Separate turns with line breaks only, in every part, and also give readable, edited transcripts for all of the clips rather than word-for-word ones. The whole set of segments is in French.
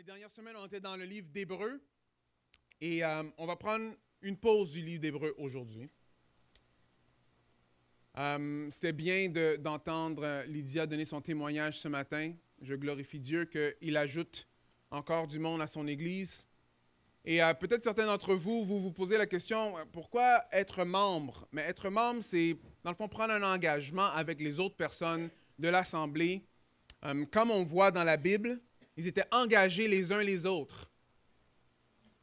dernières semaines, on était dans le livre d'Hébreux et on va prendre une pause du livre d'Hébreux aujourd'hui. C'était bien d'entendre Lydia donner son témoignage ce matin. Je glorifie Dieu qu'il ajoute encore du monde à son Église. Et peut-être certains d'entre vous, vous posez la question, pourquoi être membre? Mais être membre, c'est, dans le fond, prendre un engagement avec les autres personnes de l'Assemblée. Comme on voit dans la Bible, ils étaient engagés les uns les autres.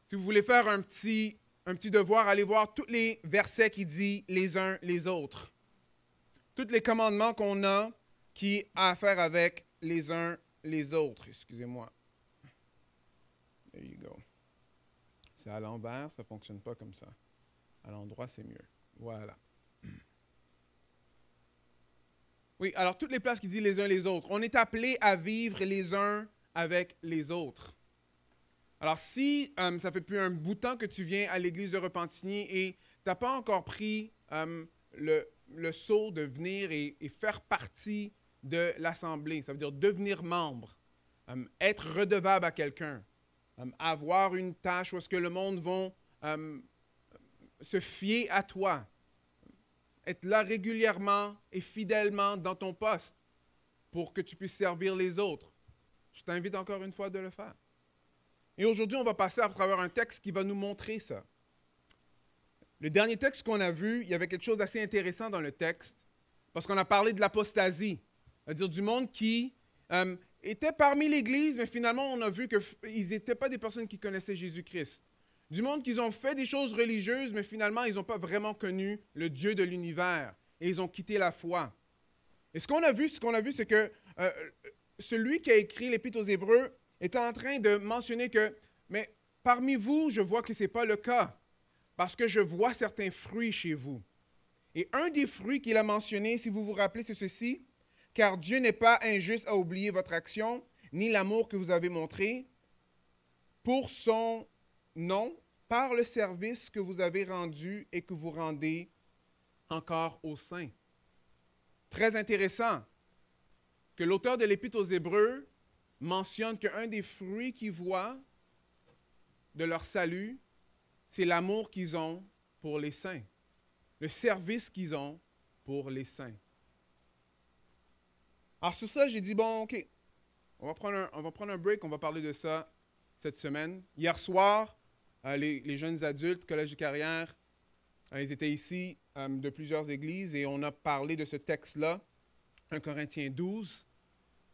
Si vous voulez faire un petit devoir, allez voir tous les versets qui disent les uns les autres. Tous les commandements qu'on a qui ont à faire avec les uns les autres. Excusez-moi. There you go. C'est à l'envers, ça ne fonctionne pas comme ça. À l'endroit, c'est mieux. Voilà. Oui, alors toutes les places qui disent les uns les autres. On est appelés à vivre les uns avec les autres. Alors si ça fait plus un bout de temps que tu viens à l'église de Repentigny et tu n'as pas encore pris le saut de venir et faire partie de l'Assemblée, ça veut dire devenir membre, être redevable à quelqu'un, avoir une tâche où est-ce que le monde va se fier à toi, être là régulièrement et fidèlement dans ton poste pour que tu puisses servir les autres. Je t'invite encore une fois de le faire. Et aujourd'hui, on va passer à travers un texte qui va nous montrer ça. Le dernier texte qu'on a vu, il y avait quelque chose d'assez intéressant dans le texte, parce qu'on a parlé de l'apostasie, c'est-à-dire du monde qui était parmi l'Église, mais finalement, on a vu qu'ils n'étaient pas des personnes qui connaissaient Jésus-Christ. Du monde qui ont fait des choses religieuses, mais finalement, ils n'ont pas vraiment connu le Dieu de l'univers, et ils ont quitté la foi. Et ce qu'on a vu, c'est que celui qui a écrit l'Épître aux Hébreux était en train de mentionner que, mais parmi vous, je vois que ce n'est pas le cas, parce que je vois certains fruits chez vous. Et un des fruits qu'il a mentionné, si vous vous rappelez, c'est ceci, car Dieu n'est pas injuste à oublier votre action, ni l'amour que vous avez montré pour son nom, par le service que vous avez rendu et que vous rendez encore aux saints. Très intéressant que l'auteur de l'Épître aux Hébreux mentionne qu'un des fruits qu'ils voient de leur salut, c'est l'amour qu'ils ont pour les saints, le service qu'ils ont pour les saints. Alors sur ça, j'ai dit, bon, OK, on va prendre un break, on va parler de ça cette semaine. Hier soir, les jeunes adultes, collège et carrière, ils étaient ici de plusieurs églises et on a parlé de ce texte-là, 1 Corinthiens 12.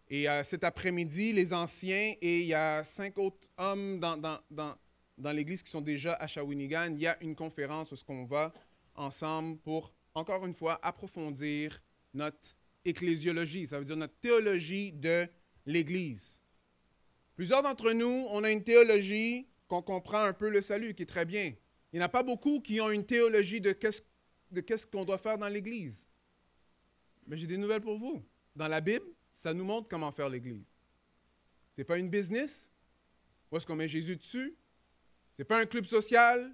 Et cet après-midi, les anciens et il y a 5 autres hommes dans l'église qui sont déjà à Shawinigan, il y a une conférence où on va ensemble pour, encore une fois, approfondir notre ecclésiologie, ça veut dire notre théologie de l'église. Plusieurs d'entre nous, on a une théologie qu'on comprend un peu le salut, qui est très bien. Il n'y en a pas beaucoup qui ont une théologie de qu'est-ce qu'on doit faire dans l'église. Mais j'ai des nouvelles pour vous. Dans la Bible, ça nous montre comment faire l'Église. Ce n'est pas une business, où est-ce qu'on met Jésus dessus. Ce n'est pas un club social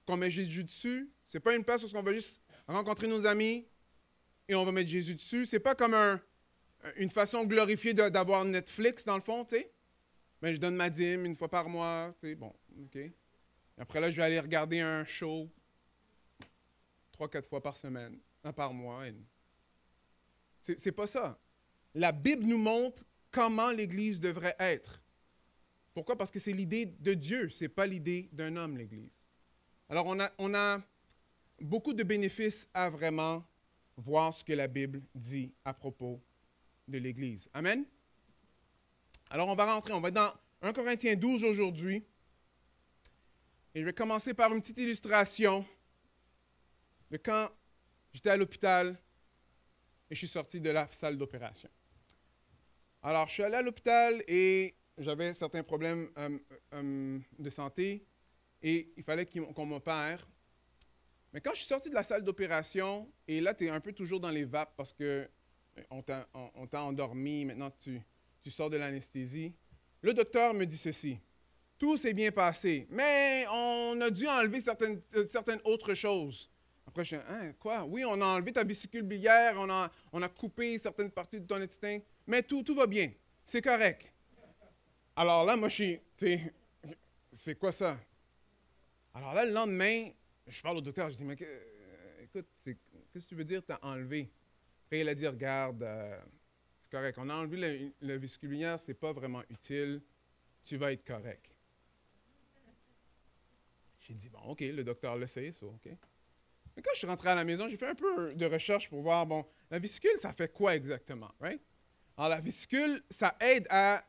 qu'on met Jésus dessus. Ce n'est pas une place où on va juste rencontrer nos amis et on va mettre Jésus dessus. Ce n'est pas comme une façon glorifiée d'avoir Netflix, dans le fond, tu sais. Mais je donne ma dîme une fois par mois, tu sais, bon, OK. Après là, je vais aller regarder un show 3-4 fois par semaine, par mois. C'est pas ça. La Bible nous montre comment l'Église devrait être. Pourquoi? Parce que c'est l'idée de Dieu, ce n'est pas l'idée d'un homme, l'Église. Alors, on a beaucoup de bénéfices à vraiment voir ce que la Bible dit à propos de l'Église. Amen? Alors, on va rentrer, on va être dans 1 Corinthiens 12 aujourd'hui. Et je vais commencer par une petite illustration de quand j'étais à l'hôpital et je suis sorti de la salle d'opération. Alors, je suis allé à l'hôpital et j'avais certains problèmes de santé et il fallait qu'on m'opère. Mais quand je suis sorti de la salle d'opération, et là, tu es un peu toujours dans les vapes parce qu'on t'a endormi, maintenant tu sors de l'anesthésie, le docteur me dit ceci. Tout s'est bien passé, mais on a dû enlever certaines autres choses. Après, je dis, hein, quoi? Oui, on a enlevé ta vésicule biliaire, on a coupé certaines parties de ton intestin, mais tout va bien. C'est correct. Alors là, moi, tu sais, c'est quoi ça? Alors là, le lendemain, je parle au docteur, je dis, mais écoute, qu'est-ce que tu veux dire, t'as enlevé? Après, il a dit, regarde, c'est correct, on a enlevé la vésicule biliaire, c'est pas vraiment utile, tu vas être correct. J'ai dit, bon, OK, le docteur le sait, ça, OK. Mais quand je suis rentré à la maison, j'ai fait un peu de recherche pour voir, bon, la vésicule, ça fait quoi exactement, right? Alors, la vésicule, ça aide à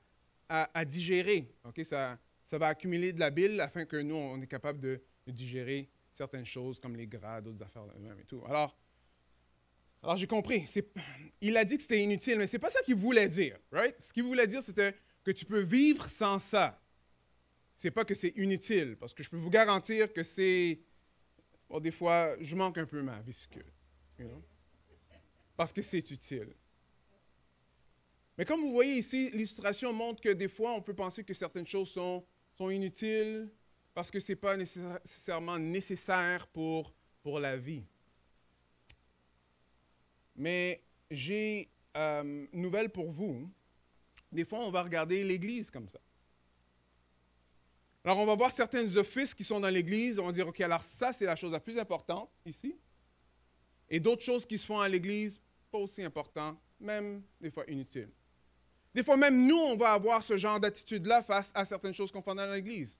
digérer, OK? Ça va accumuler de la bile afin que nous, on est capable de digérer certaines choses comme les gras, d'autres affaires de même et tout. Alors j'ai compris. Il a dit que c'était inutile, mais c'est pas ça qu'il voulait dire, right? Ce qu'il voulait dire, c'était que tu peux vivre sans ça. C'est pas que c'est inutile, parce que je peux vous garantir que c'est... Bon, des fois, je manque un peu ma vésicule, you know? Parce que c'est utile. Mais comme vous voyez ici, l'illustration montre que des fois, on peut penser que certaines choses sont inutiles parce que ce n'est pas nécessairement nécessaire pour la vie. Mais j'ai une nouvelle pour vous. Des fois, on va regarder l'Église comme ça. Alors, on va voir certains offices qui sont dans l'Église. On va dire, OK, alors ça, c'est la chose la plus importante ici. Et d'autres choses qui se font à l'Église, pas aussi importantes, même des fois inutiles. Des fois, même nous, on va avoir ce genre d'attitude-là face à certaines choses qu'on fait dans l'Église.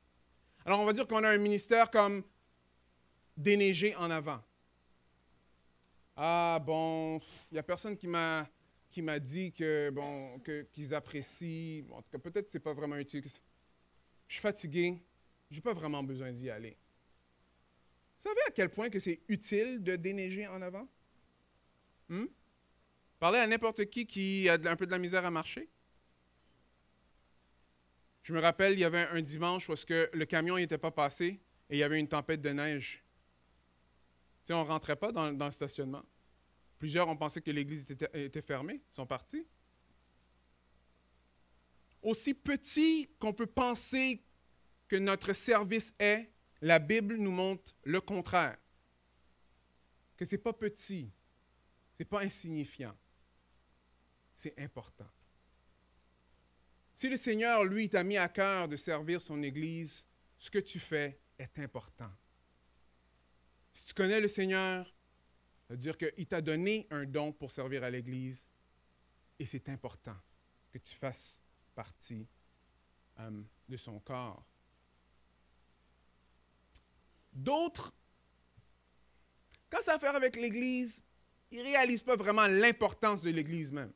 Alors, on va dire qu'on a un ministère comme déneiger en avant. Ah, bon, il n'y a personne qui m'a dit que, bon, qu'ils apprécient. Bon, en tout cas, peut-être que ce n'est pas vraiment utile. Je suis fatigué, je n'ai pas vraiment besoin d'y aller. Vous savez à quel point que c'est utile de déneiger en avant? Parlez à n'importe qui a un peu de la misère à marcher. Je me rappelle, il y avait un dimanche où le camion n'était pas passé et il y avait une tempête de neige. Tu sais, on ne rentrait pas dans le stationnement. Plusieurs ont pensé que l'église était fermée, ils sont partis. Aussi petit qu'on peut penser que notre service est, la Bible nous montre le contraire. Que ce n'est pas petit, ce n'est pas insignifiant, c'est important. Si le Seigneur, lui, t'a mis à cœur de servir son Église, ce que tu fais est important. Si tu connais le Seigneur, ça veut dire qu'il t'a donné un don pour servir à l'Église et c'est important que tu fasses partie de son corps. D'autres, quand ça a à faire avec l'Église, ils ne réalisent pas vraiment l'importance de l'Église même.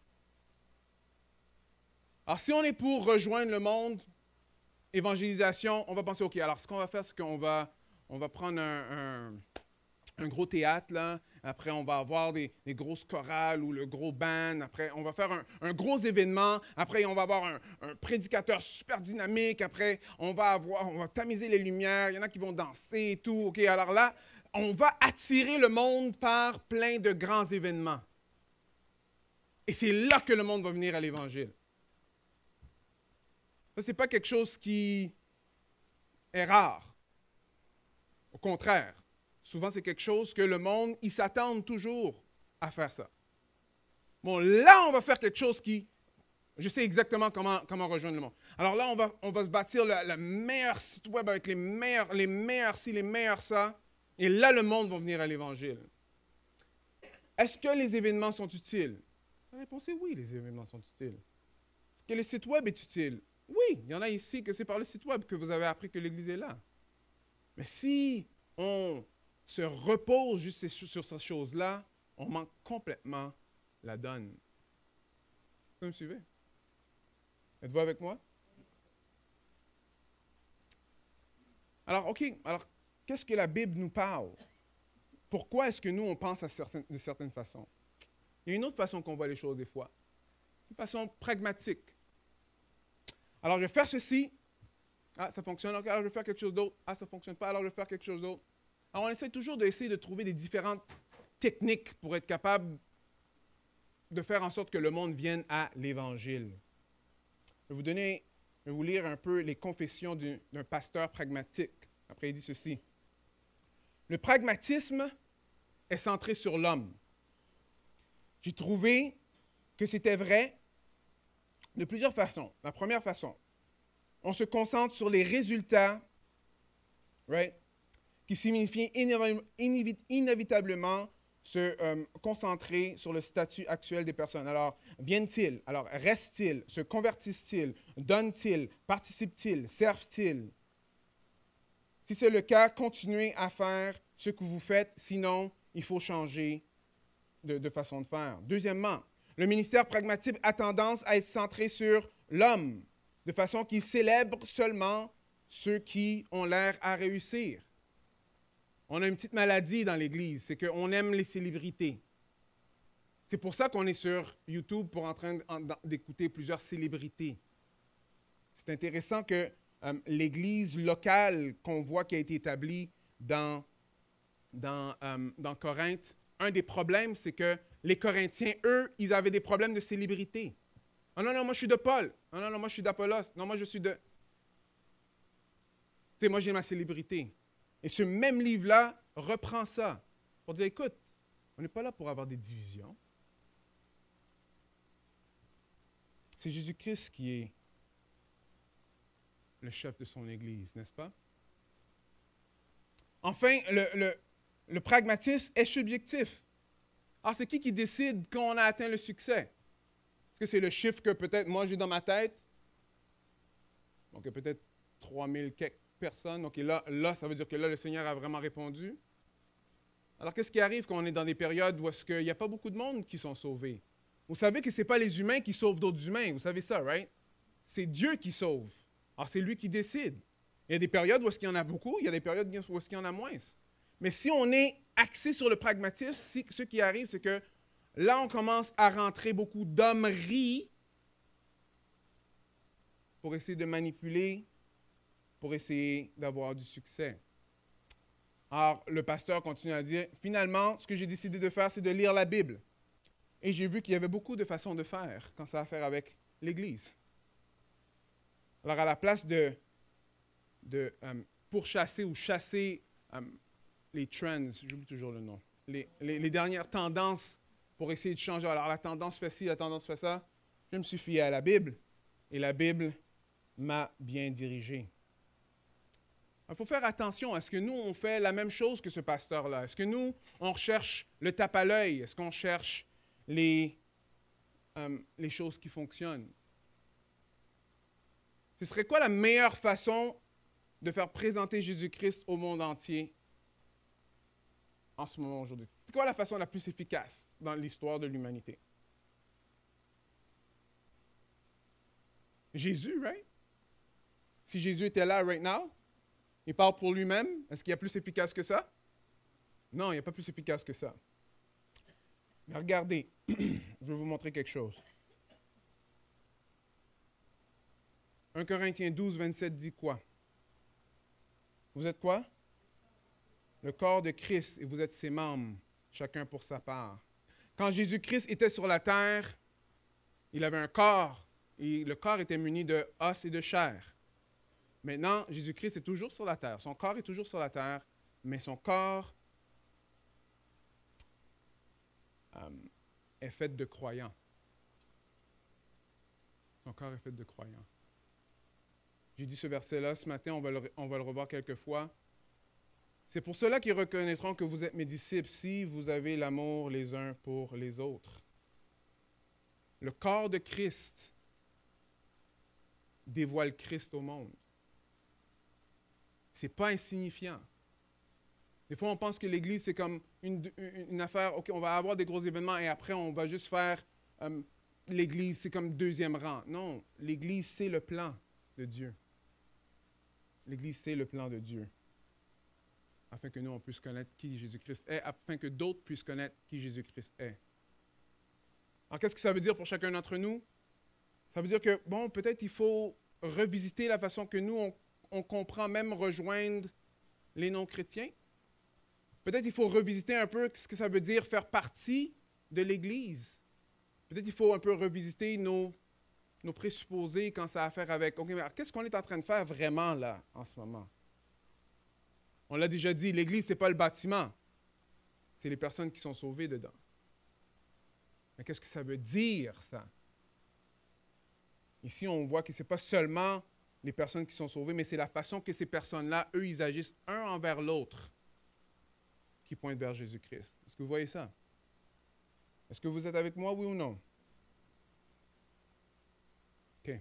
Alors, si on est pour rejoindre le monde, évangélisation, on va penser, OK, alors ce qu'on va faire, c'est qu'on va prendre un gros théâtre, là. Après, on va avoir des grosses chorales ou le gros band. Après, on va faire un gros événement. Après, on va avoir un prédicateur super dynamique. Après, on va tamiser les lumières. Il y en a qui vont danser et tout. OK, alors là, on va attirer le monde par plein de grands événements. Et c'est là que le monde va venir à l'Évangile. Ça, ce n'est pas quelque chose qui est rare. Au contraire, souvent, c'est quelque chose que le monde, ils s'attendent toujours à faire ça. Bon, là, on va faire quelque chose je sais exactement comment rejoindre le monde. Alors là, on va se bâtir le meilleur site web avec les meilleurs ci, les meilleurs ça. Et là, le monde va venir à l'Évangile. Est-ce que les événements sont utiles? La réponse est oui, les événements sont utiles. Est-ce que le site web est utile? Oui, il y en a ici que c'est par le site web que vous avez appris que l'Église est là. Mais si on se repose juste sur ces choses-là, on manque complètement la donne. Vous me suivez? Êtes-vous avec moi? Alors, OK. Alors, qu'est-ce que la Bible nous parle? Pourquoi est-ce que nous, on pense de certaines façons? Il y a une autre façon qu'on voit les choses des fois. Une façon pragmatique. Alors, je vais faire ceci. Ah, ça fonctionne. Okay, alors, je vais faire quelque chose d'autre. Ah, ça ne fonctionne pas. Alors, je vais faire quelque chose d'autre. Alors, on essaie toujours d'essayer de trouver des différentes techniques pour être capable de faire en sorte que le monde vienne à l'Évangile. Je vais vous lire un peu les confessions d'un pasteur pragmatique. Après, il dit ceci. Le pragmatisme est centré sur l'homme. J'ai trouvé que c'était vrai de plusieurs façons. La première façon, on se concentre sur les résultats, right, qui signifient inévitablement se concentrer sur le statut actuel des personnes. Alors, viennent-ils? Alors, restent-ils? Se convertissent-ils? Donnent-ils? Participent-ils? Servent-ils? Si c'est le cas, continuez à faire ce que vous faites, sinon, il faut changer de façon de faire. Deuxièmement, le ministère pragmatique a tendance à être centré sur l'homme, de façon qu'il célèbre seulement ceux qui ont l'air à réussir. On a une petite maladie dans l'Église, c'est qu'on aime les célébrités. C'est pour ça qu'on est sur YouTube pour en train d'écouter plusieurs célébrités. C'est intéressant que l'Église locale qu'on voit qui a été établie dans Corinthe, un des problèmes, c'est que les Corinthiens, eux, ils avaient des problèmes de célébrité. Ah non, non, moi je suis de Paul. Ah non, non, moi je suis d'Apollos. Non, moi je suis de... Tu sais, moi j'ai ma célébrité. Et ce même livre-là reprend ça pour dire, écoute, on n'est pas là pour avoir des divisions. C'est Jésus-Christ qui est le chef de son Église, n'est-ce pas? Enfin, le pragmatisme est subjectif. Alors, c'est qui décide quand on a atteint le succès? Est-ce que c'est le chiffre que peut-être moi j'ai dans ma tête? Donc, il y a peut-être 3000 quelques personnes. OK, là, ça veut dire que là, le Seigneur a vraiment répondu. Alors, qu'est-ce qui arrive quand on est dans des périodes où est-ce qu'il n'y a pas beaucoup de monde qui sont sauvés? Vous savez que ce n'est pas les humains qui sauvent d'autres humains. Vous savez ça, right? C'est Dieu qui sauve. Alors, c'est lui qui décide. Il y a des périodes où est-ce qu'il y en a beaucoup, il y a des périodes où est-ce qu'il y en a moins. Mais si on est axé sur le pragmatisme, ce qui arrive, c'est que là, on commence à rentrer beaucoup d'hommerie pour essayer de manipuler, pour essayer d'avoir du succès. Alors, le pasteur continue à dire, finalement, ce que j'ai décidé de faire, c'est de lire la Bible. Et j'ai vu qu'il y avait beaucoup de façons de faire quand ça a à faire avec l'Église. Alors, à la place de pourchasser ou chasser les trends, j'oublie toujours le nom, les dernières tendances pour essayer de changer. Alors, la tendance fait ci, la tendance fait ça. Je me suis fié à la Bible et la Bible m'a bien dirigé. Il faut faire attention. Est-ce que nous, on fait la même chose que ce pasteur-là? Est-ce que nous, on recherche le tape à l'œil? Est-ce qu'on cherche les choses qui fonctionnent? Ce serait quoi la meilleure façon de faire présenter Jésus-Christ au monde entier en ce moment aujourd'hui? C'est quoi la façon la plus efficace dans l'histoire de l'humanité? Jésus, right? Si Jésus était là right now, il parle pour lui-même, est-ce qu'il y a plus efficace que ça? Non, il n'y a pas plus efficace que ça. Mais regardez, je vais vous montrer quelque chose. 1 Corinthiens 12, 27 dit quoi? Vous êtes quoi? Le corps de Christ, et vous êtes ses membres, chacun pour sa part. Quand Jésus-Christ était sur la terre, il avait un corps, et le corps était muni de os et de chair. Maintenant, Jésus-Christ est toujours sur la terre. Son corps est toujours sur la terre, mais son corps est fait de croyants. Son corps est fait de croyants. J'ai dit ce verset-là ce matin, on va le revoir quelques fois. C'est pour cela qu'ils reconnaîtront que vous êtes mes disciples si vous avez l'amour les uns pour les autres. Le corps de Christ dévoile Christ au monde. Ce n'est pas insignifiant. Des fois, on pense que l'Église, c'est comme une affaire, OK, on va avoir des gros événements et après, on va juste faire l'Église, c'est comme deuxième rang. Non, l'Église, c'est le plan de Dieu. L'Église, c'est le plan de Dieu. Afin que nous, on puisse connaître qui Jésus-Christ est, afin que d'autres puissent connaître qui Jésus-Christ est. Alors, qu'est-ce que ça veut dire pour chacun d'entre nous? Ça veut dire que, bon, peut-être il faut revisiter la façon que nous, on comprend, même rejoindre les non-chrétiens. Peut-être il faut revisiter un peu ce que ça veut dire faire partie de l'Église. Peut-être il faut un peu revisiter nos présupposés quand ça a à faire avec, OK, mais alors, qu'est-ce qu'on est en train de faire vraiment là, en ce moment? On l'a déjà dit, l'Église, ce n'est pas le bâtiment. C'est les personnes qui sont sauvées dedans. Mais qu'est-ce que ça veut dire, ça? Ici, on voit que ce n'est pas seulement les personnes qui sont sauvées, mais c'est la façon que ces personnes-là, eux, ils agissent un envers l'autre qui pointe vers Jésus-Christ. Est-ce que vous voyez ça? Est-ce que vous êtes avec moi, oui ou non? OK.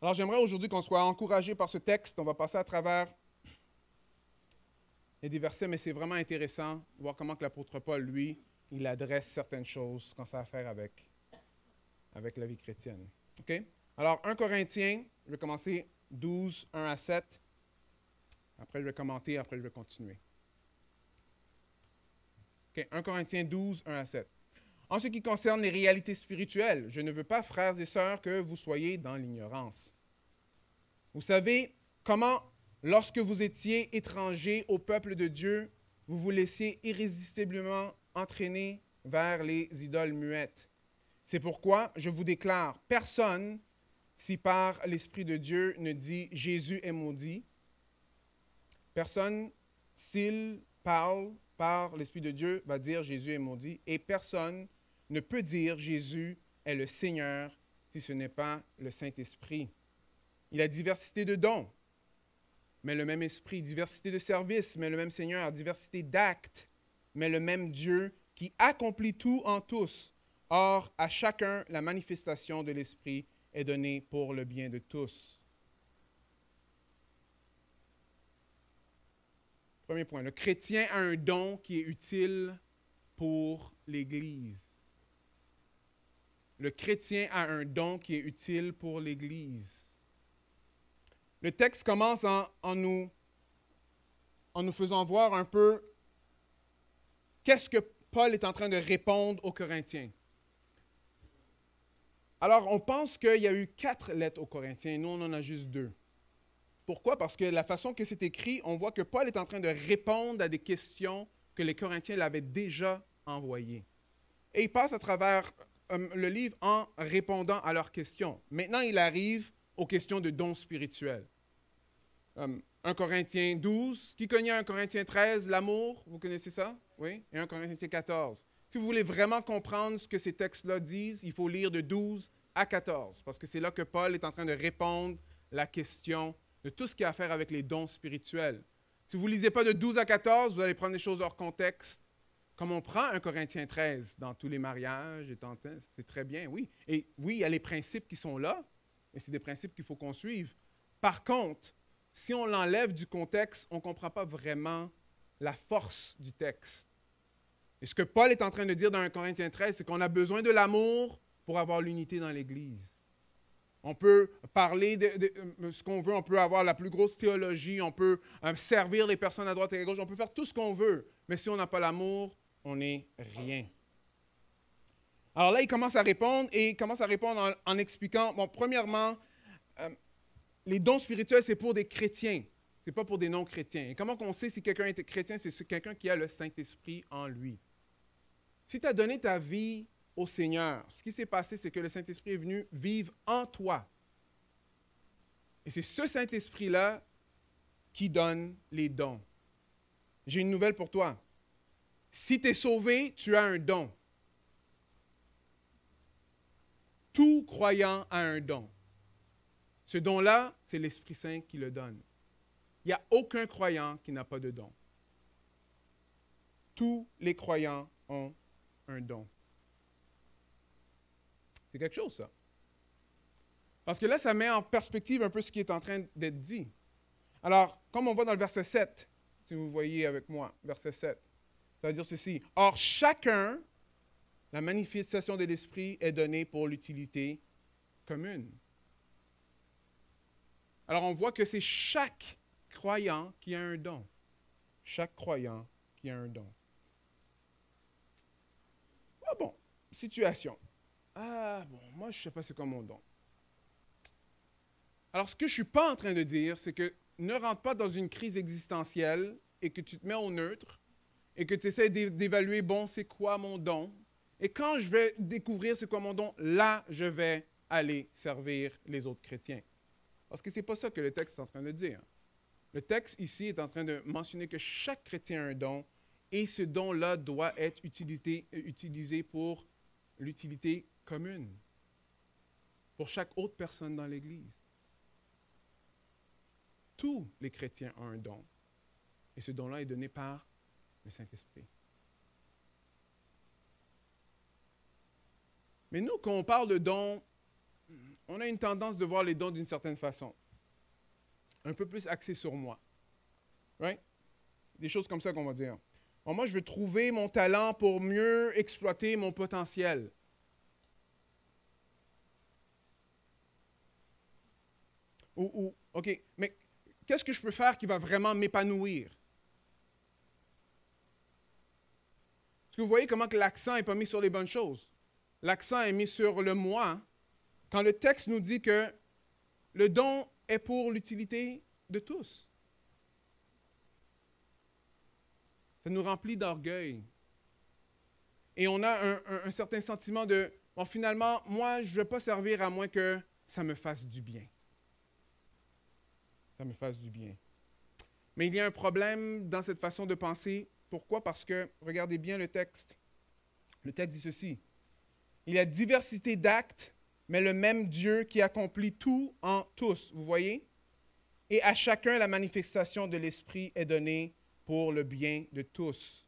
Alors, j'aimerais aujourd'hui qu'on soit encouragé par ce texte. On va passer à travers les des versets, mais c'est vraiment intéressant de voir comment que l'apôtre Paul, lui, il adresse certaines choses quand ça a à faire avec la vie chrétienne. OK? Alors, 1 Corinthiens, je vais commencer 12, 1 à 7. Après, je vais commenter, après, je vais continuer. OK, 1 Corinthiens 12, 1 à 7. En ce qui concerne les réalités spirituelles, je ne veux pas, frères et sœurs, que vous soyez dans l'ignorance. Vous savez comment, lorsque vous étiez étrangers au peuple de Dieu, vous vous laissiez irrésistiblement entraîner vers les idoles muettes. C'est pourquoi je vous déclare, personne, si par l'Esprit de Dieu ne dit « Jésus est maudit », personne, s'il parle par l'Esprit de Dieu, va dire « Jésus est maudit », et personne ne peut dire « Jésus est le Seigneur » si ce n'est pas le Saint-Esprit. Il y a diversité de dons, mais le même Esprit, diversité de services, mais le même Seigneur, diversité d'actes, mais le même Dieu qui accomplit tout en tous. Or, à chacun, la manifestation de l'Esprit est donnée pour le bien de tous. Premier point, le chrétien a un don qui est utile pour l'Église. Le chrétien a un don qui est utile pour l'Église. Le texte commence en nous faisant voir un peu qu'est-ce que Paul est en train de répondre aux Corinthiens. Alors, on pense qu'il y a eu 4 lettres aux Corinthiens, nous on en a juste 2. Pourquoi? Parce que la façon que c'est écrit, on voit que Paul est en train de répondre à des questions que les Corinthiens l'avaient déjà envoyées. Et il passe à travers le livre en répondant à leurs questions. Maintenant, il arrive aux questions de dons spirituels. 1 Corinthiens 12, qui connaît 1 Corinthiens 13, l'amour, vous connaissez ça? Oui? Et 1 Corinthiens 14. Si vous voulez vraiment comprendre ce que ces textes-là disent, il faut lire de 12 à 14, parce que c'est là que Paul est en train de répondre la question de tout ce qui a à faire avec les dons spirituels. Si vous ne lisez pas de 12 à 14, vous allez prendre des choses hors contexte. Comme on prend 1 Corinthiens 13 dans tous les mariages, c'est très bien, oui. Et oui, il y a les principes qui sont là, et c'est des principes qu'il faut qu'on suive. Par contre, si on l'enlève du contexte, on ne comprend pas vraiment la force du texte. Et ce que Paul est en train de dire dans 1 Corinthiens 13, c'est qu'on a besoin de l'amour pour avoir l'unité dans l'Église. On peut parler de ce qu'on veut, on peut avoir la plus grosse théologie, on peut servir les personnes à droite et à gauche, on peut faire tout ce qu'on veut, mais si on n'a pas l'amour, on n'est rien. Alors là, il commence à répondre, et il commence à répondre en expliquant, bon, premièrement, les dons spirituels, c'est pour des chrétiens, ce n'est pas pour des non-chrétiens. Et comment on sait si quelqu'un est chrétien? C'est quelqu'un qui a le Saint-Esprit en lui. Si tu as donné ta vie au Seigneur, ce qui s'est passé, c'est que le Saint-Esprit est venu vivre en toi. Et c'est ce Saint-Esprit-là qui donne les dons. J'ai une nouvelle pour toi. Si tu es sauvé, tu as un don. Tout croyant a un don. Ce don-là, c'est l'Esprit Saint qui le donne. Il n'y a aucun croyant qui n'a pas de don. Tous les croyants ont un don. C'est quelque chose, ça. Parce que là, ça met en perspective un peu ce qui est en train d'être dit. Alors, comme on voit dans le verset 7, si vous voyez avec moi, verset 7, ça veut dire ceci. Or, chacun, la manifestation de l'Esprit est donnée pour l'utilité commune. Alors, on voit que c'est chaque croyant qui a un don. Chaque croyant qui a un don. Ah bon, situation. Ah bon, moi je ne sais pas c'est quoi mon don. Alors ce que je ne suis pas en train de dire, c'est que ne rentre pas dans une crise existentielle et que tu te mets au neutre et que tu essaies d'évaluer, bon, c'est quoi mon don? Et quand je vais découvrir c'est quoi mon don, là je vais aller servir les autres chrétiens. Parce que ce n'est pas ça que le texte est en train de dire. Le texte ici est en train de mentionner que chaque chrétien a un don et ce don-là doit être utilisé pour l'utilité commune, pour chaque autre personne dans l'Église. tous les chrétiens ont un don. Et ce don-là est donné par le Saint-Esprit. Mais nous, quand on parle de dons, on a une tendance de voir les dons d'une certaine façon. Un peu plus axé sur moi. Right? Des choses comme ça qu'on va dire. Bon, moi, je veux trouver mon talent pour mieux exploiter mon potentiel. OK, mais qu'est-ce que je peux faire qui va vraiment m'épanouir? Est-ce que vous voyez comment que l'accent n'est pas mis sur les bonnes choses? L'accent est mis sur le moi. Quand le texte nous dit que le don est pour l'utilité de tous. Ça nous remplit d'orgueil. Et on a un certain sentiment de, bon, finalement, moi, je ne vais pas servir à moins que ça me fasse du bien. Ça me fasse du bien. Mais il y a un problème dans cette façon de penser. Pourquoi? Parce que, regardez bien le texte. Le texte dit ceci. Il y a diversité d'actes, mais le même Dieu qui accomplit tout en tous. Vous voyez? Et à chacun, la manifestation de l'Esprit est donnée pour le bien de tous.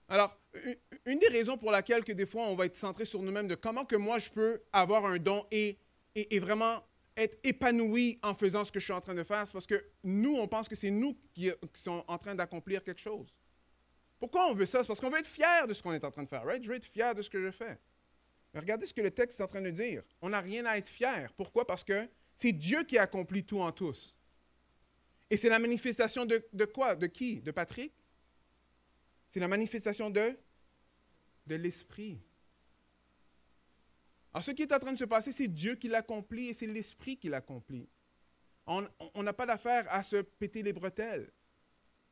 Alors, une des raisons pour laquelle que des fois on va être centré sur nous-mêmes de comment que moi je peux avoir un don et vraiment être épanoui en faisant ce que je suis en train de faire, c'est parce que nous, on pense que c'est nous qui sommes en train d'accomplir quelque chose. Pourquoi on veut ça? C'est parce qu'on veut être fier de ce qu'on est en train de faire. Right? Je veux être fier de ce que je fais. Mais regardez ce que le texte est en train de dire. On n'a rien à être fier. Pourquoi? Parce que c'est Dieu qui accomplit tout en tous. Et c'est la manifestation de quoi? De qui? De Patrick? C'est la manifestation de l'Esprit. Alors, ce qui est en train de se passer, c'est Dieu qui l'accomplit et c'est l'Esprit qui l'accomplit. On n'a pas d'affaire à se péter les bretelles.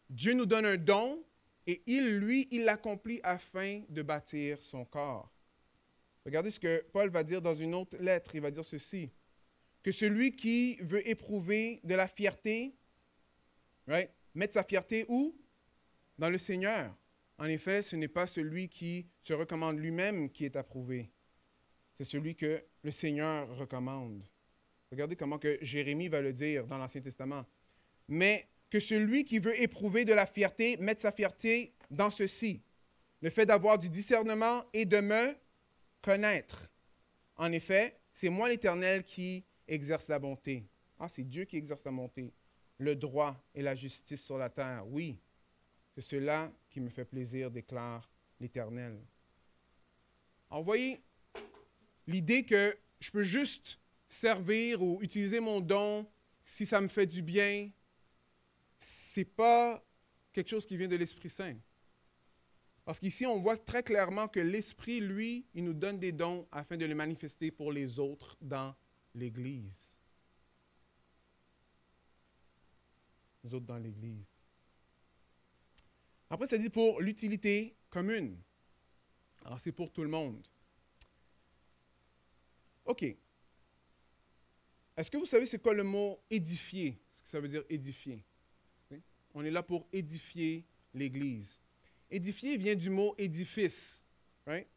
Dieu nous donne un don et il l'accomplit afin de bâtir son corps. Regardez ce que Paul va dire dans une autre lettre. Il va dire ceci. Que celui qui veut éprouver de la fierté, right, mette sa fierté où? Dans le Seigneur. En effet, ce n'est pas celui qui se recommande lui-même qui est approuvé. C'est celui que le Seigneur recommande. Regardez comment que Jérémie va le dire dans l'Ancien Testament. Mais que celui qui veut éprouver de la fierté mette sa fierté dans ceci. Le fait d'avoir du discernement et de me connaître. En effet, c'est moi l'Éternel qui exerce la bonté. Ah, c'est Dieu qui exerce la bonté. Le droit et la justice sur la terre. Oui, c'est cela qui me fait plaisir, déclare l'Éternel. Alors, vous voyez, l'idée que je peux juste servir ou utiliser mon don si ça me fait du bien, c'est pas quelque chose qui vient de l'Esprit Saint. Parce qu'ici, on voit très clairement que l'Esprit, lui, il nous donne des dons afin de les manifester pour les autres dans l'Église. Les autres dans l'Église. Après, ça dit pour l'utilité commune. Alors, c'est pour tout le monde. OK. Est-ce que vous savez c'est quoi le mot édifier? Ce que ça veut dire édifier. Okay? On est là pour édifier l'Église. Édifier vient du mot édifice. Right?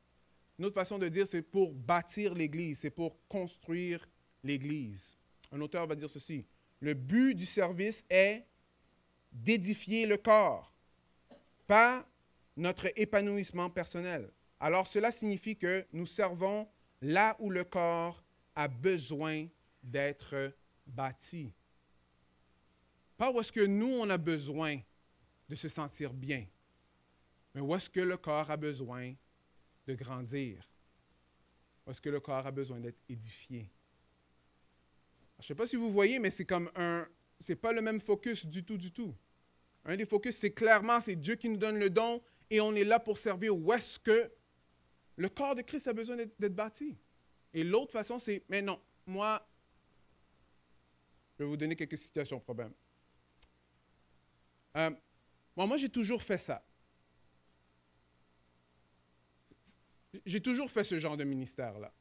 Une autre façon de dire, c'est pour bâtir l'Église, c'est pour construire l'Église. Un auteur va dire ceci. Le but du service est d'édifier le corps, pas notre épanouissement personnel. Alors, cela signifie que nous servons là où le corps a besoin d'être bâti. Pas où est-ce que nous, on a besoin de se sentir bien, mais où est-ce que le corps a besoin de grandir, où est-ce que le corps a besoin d'être édifié. Je ne sais pas si vous voyez, mais c'est comme c'est pas le même focus du tout. Un des focus, c'est clairement, c'est Dieu qui nous donne le don et on est là pour servir où est-ce que le corps de Christ a besoin d'être bâti. Et l'autre façon, c'est, mais non, moi, je vais vous donner quelques situations problèmes. Moi, j'ai toujours fait ça. J'ai toujours fait ce genre de ministère-là.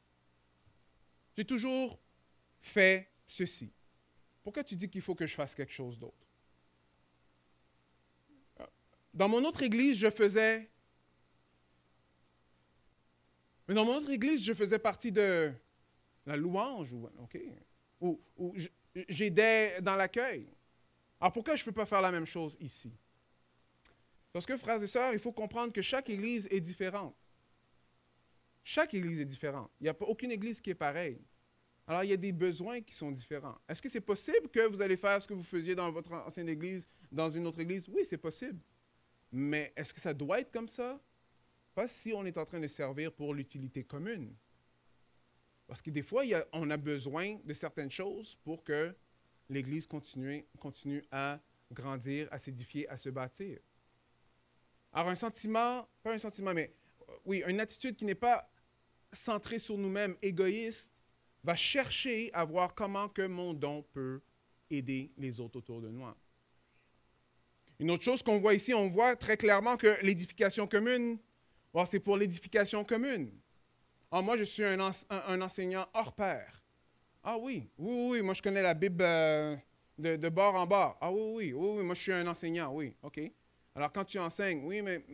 J'ai toujours fait ceci. Pourquoi tu dis qu'il faut que je fasse quelque chose d'autre? Dans mon autre église, je faisais... Mais dans mon autre église, je faisais partie de la louange. OK. Ou j'aidais dans l'accueil. Alors pourquoi je ne peux pas faire la même chose ici? Parce que, frères et sœurs, il faut comprendre que chaque église est différente. Chaque église est différente. Il n'y a pas aucune église qui est pareille. Alors, il y a des besoins qui sont différents. Est-ce que c'est possible que vous allez faire ce que vous faisiez dans votre ancienne église, dans une autre église? Oui, c'est possible. Mais est-ce que ça doit être comme ça? Pas si on est en train de servir pour l'utilité commune. Parce que des fois, on a besoin de certaines choses pour que l'Église continue à grandir, à s'édifier, à se bâtir. Alors, un sentiment, pas un sentiment, mais oui, une attitude qui n'est pas centrée sur nous-mêmes, égoïste, va chercher à voir comment que mon don peut aider les autres autour de nous. Une autre chose qu'on voit ici, on voit très clairement que l'édification commune, bon, c'est pour l'édification commune. Ah, moi, je suis un enseignant hors pair. Ah oui, moi je connais la Bible de bord en bord. Ah oui, moi je suis un enseignant, oui, OK. Alors quand tu enseignes, oui, mais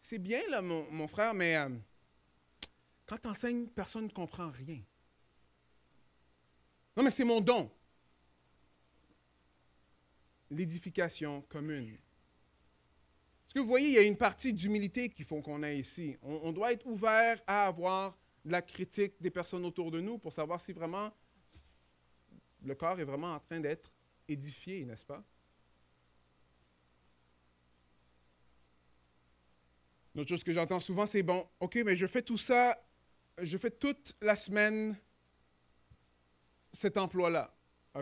c'est bien là, mon frère, mais quand tu enseignes, personne ne comprend rien. Non, mais c'est mon don. L'édification commune. Est-ce que vous voyez, il y a une partie d'humilité qu'il faut qu'on ait ici. On doit être ouvert à avoir de la critique des personnes autour de nous pour savoir si vraiment le corps est vraiment en train d'être édifié, n'est-ce pas? Une autre chose que j'entends souvent, c'est bon, OK, mais je fais tout ça, je fais toute la semaine cet emploi-là.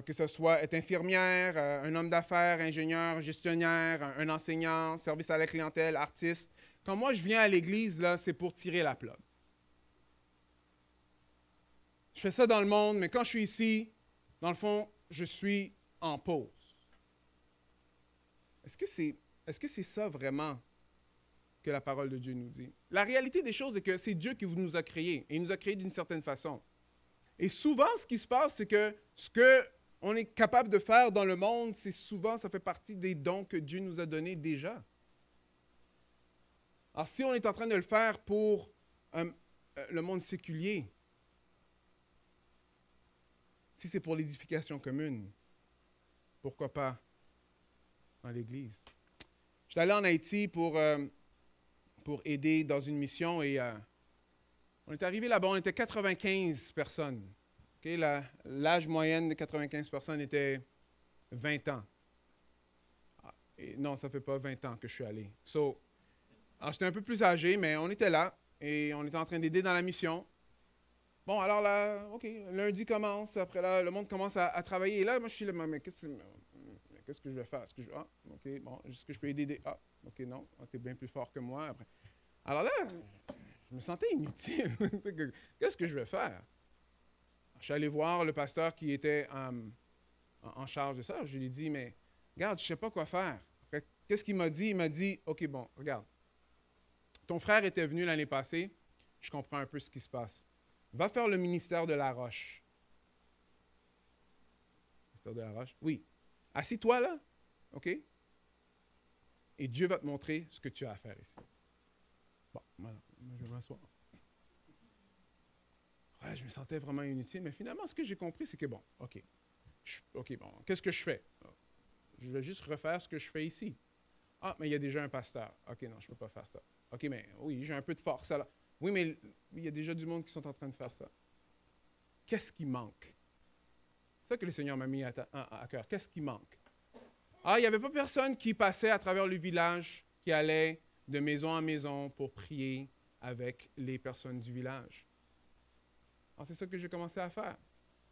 Que ce soit être infirmière, un homme d'affaires, ingénieur, gestionnaire, un enseignant, service à la clientèle, artiste. Quand moi je viens à l'église, là, c'est pour tirer la plug. Je fais ça dans le monde, mais quand je suis ici, dans le fond, je suis en pause. Est-ce que c'est ça vraiment que la parole de Dieu nous dit? La réalité des choses est que c'est Dieu qui nous a créés, et il nous a créés d'une certaine façon. Et souvent, ce qui se passe, c'est que ce qu'on est capable de faire dans le monde, c'est souvent, ça fait partie des dons que Dieu nous a donnés déjà. Alors, si on est en train de le faire pour le monde séculier, si c'est pour l'édification commune, pourquoi pas dans l'Église? Je suis allé en Haïti pour aider dans une mission et on est arrivé là-bas, on était 95 personnes. Okay, l'âge moyen de 95 personnes était 20 ans. Et non, ça ne fait pas 20 ans que je suis allé. Alors, j'étais un peu plus âgé, mais on était là et on était en train d'aider dans la mission. Bon, alors là, OK, lundi commence, après là, le monde commence à travailler. Et là, moi, je suis là, mais qu'est-ce que je vais faire? OK, bon, est-ce que je peux aider Ah, OK, non, t'es bien plus fort que moi. Après. Alors là, je me sentais inutile. Qu'est-ce que je vais faire? Je suis allé voir le pasteur qui était en charge de ça. Je lui ai dit, mais regarde, je ne sais pas quoi faire. Après, qu'est-ce qu'il m'a dit? Il m'a dit, OK, bon, regarde. Ton frère était venu l'année passée. Je comprends un peu ce qui se passe. Va faire le ministère de la Roche. Ministère de la Roche? Oui. Assis-toi là, OK? Et Dieu va te montrer ce que tu as à faire ici. Bon, voilà, je vais m'asseoir. Ouais, je me sentais vraiment inutile, mais finalement, ce que j'ai compris, c'est que bon, OK, bon, qu'est-ce que je fais? Je vais juste refaire ce que je fais ici. Ah, mais il y a déjà un pasteur. OK, non, je ne peux pas faire ça. OK, mais oui, j'ai un peu de force. Alors. Oui, mais il y a déjà du monde qui sont en train de faire ça. Qu'est-ce qui manque? C'est ça que le Seigneur m'a mis à cœur. Qu'est-ce qui manque? Ah, il n'y avait pas personne qui passait à travers le village, qui allait de maison en maison pour prier avec les personnes du village. Alors, c'est ça que j'ai commencé à faire,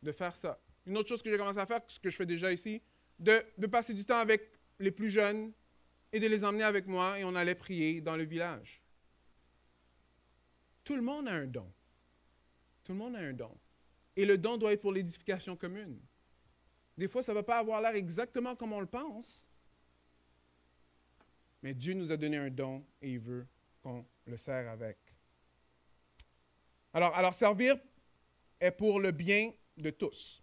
de faire ça. Une autre chose que j'ai commencé à faire, ce que je fais déjà ici, de passer du temps avec les plus jeunes et de les emmener avec moi et on allait prier dans le village. Tout le monde a un don. Tout le monde a un don. Et le don doit être pour l'édification commune. Des fois, ça ne va pas avoir l'air exactement comme on le pense, mais Dieu nous a donné un don et il veut qu'on le sert avec. Alors servir est pour le bien de tous.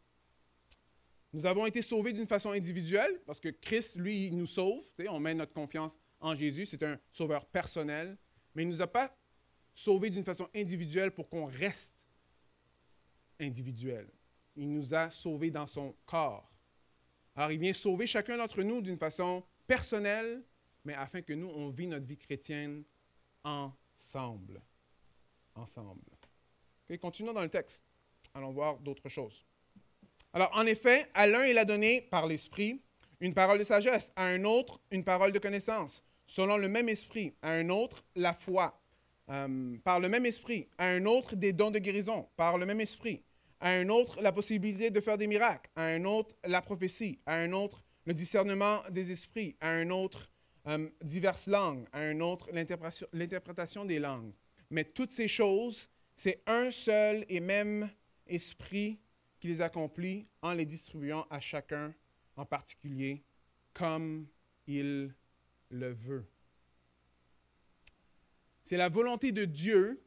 Nous avons été sauvés d'une façon individuelle, parce que Christ, lui, il nous sauve. On met notre confiance en Jésus, c'est un sauveur personnel, mais il ne nous a pas sauvés d'une façon individuelle pour qu'on reste individuel. il nous a sauvés dans son corps. Alors, il vient sauver chacun d'entre nous d'une façon personnelle, mais afin que nous, on vit notre vie chrétienne ensemble. Ensemble. Okay, continuons dans le texte. Allons voir d'autres choses. Alors, en effet, à l'un, il a donné par l'Esprit une parole de sagesse, à un autre, une parole de connaissance, selon le même Esprit, à un autre, la foi, par le même Esprit, à un autre, des dons de guérison, par le même Esprit, à un autre, la possibilité de faire des miracles, à un autre, la prophétie, à un autre, le discernement des esprits, à un autre, diverses langues, à un autre, l'interprétation des langues. Mais toutes ces choses, c'est un seul et même Esprit qui les accomplit en les distribuant à chacun en particulier comme il le veut. C'est la volonté de Dieu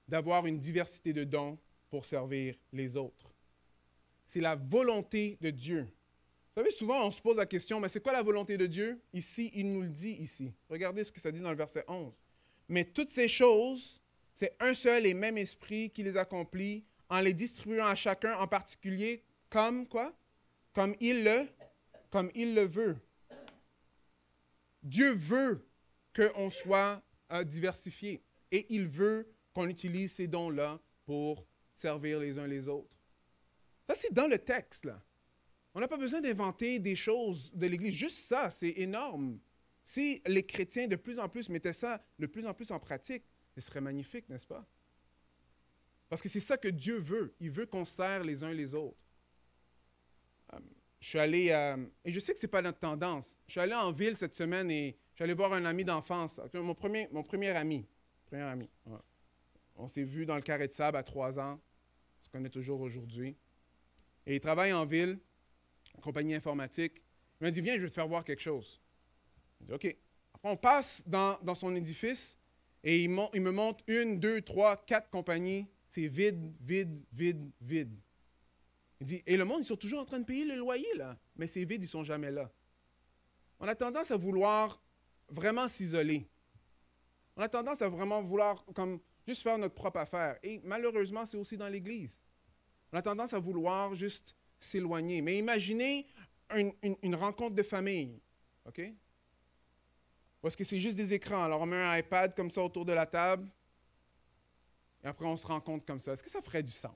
d'avoir une diversité de dons pour servir les autres. C'est la volonté de Dieu. Vous savez, souvent on se pose la question, mais c'est quoi la volonté de Dieu? Ici, il nous le dit ici. Regardez ce que ça dit dans le verset 11. Mais toutes ces choses, c'est un seul et même Esprit qui les accomplit en les distribuant à chacun en particulier comme quoi? Comme il le veut. Dieu veut qu'on soit diversifié et il veut qu'on utilise ces dons-là pour servir les uns les autres. Ça, c'est dans le texte, là. On n'a pas besoin d'inventer des choses de l'Église. Juste ça, c'est énorme. Si les chrétiens de plus en plus mettaient ça de plus en plus en pratique, ce serait magnifique, n'est-ce pas? Parce que c'est ça que Dieu veut. Il veut qu'on sert les uns les autres. Je suis allé, et je sais que ce n'est pas notre tendance, je suis allé en ville cette semaine et je suis allé voir un ami d'enfance, mon premier ami. Ouais. On s'est vu dans le Carré de Sable à 3 ans, on se connaît toujours aujourd'hui. Et il travaille en ville, en compagnie informatique. Il m'a dit, viens, je vais te faire voir quelque chose. J'ai dit, OK. Après, on passe dans son édifice et il me montre 1, 2, 3, 4 compagnies. C'est vide, vide, vide, vide. Il dit, et le monde, ils sont toujours en train de payer le loyer, là. Mais c'est vide, ils ne sont jamais là. On a tendance à vouloir vraiment s'isoler. On a tendance à vraiment vouloir comme juste faire notre propre affaire. Et malheureusement, c'est aussi dans l'Église. On a tendance à vouloir juste s'éloigner. Mais imaginez une rencontre de famille, OK? Parce que c'est juste des écrans. Alors, on met un iPad comme ça autour de la table, et après, on se rencontre comme ça. Est-ce que ça ferait du sens?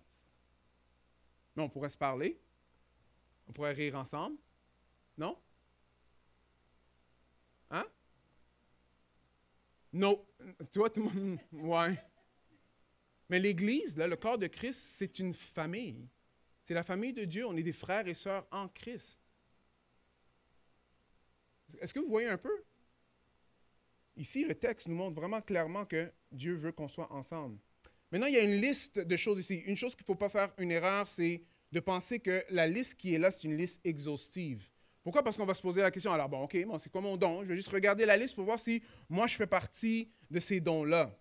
Mais on pourrait se parler. On pourrait rire ensemble. Non? Hein? Non. Tu vois, tout le monde... Ouais. Mais l'Église, là, le corps de Christ, c'est une famille. C'est la famille de Dieu. On est des frères et sœurs en Christ. Est-ce que vous voyez un peu? Ici, le texte nous montre vraiment clairement que Dieu veut qu'on soit ensemble. Maintenant, il y a une liste de choses ici. Une chose qu'il ne faut pas faire une erreur, c'est de penser que la liste qui est là, c'est une liste exhaustive. Pourquoi? Parce qu'on va se poser la question, alors bon, OK, bon, c'est quoi mon don? Je vais juste regarder la liste pour voir si moi, je fais partie de ces dons-là.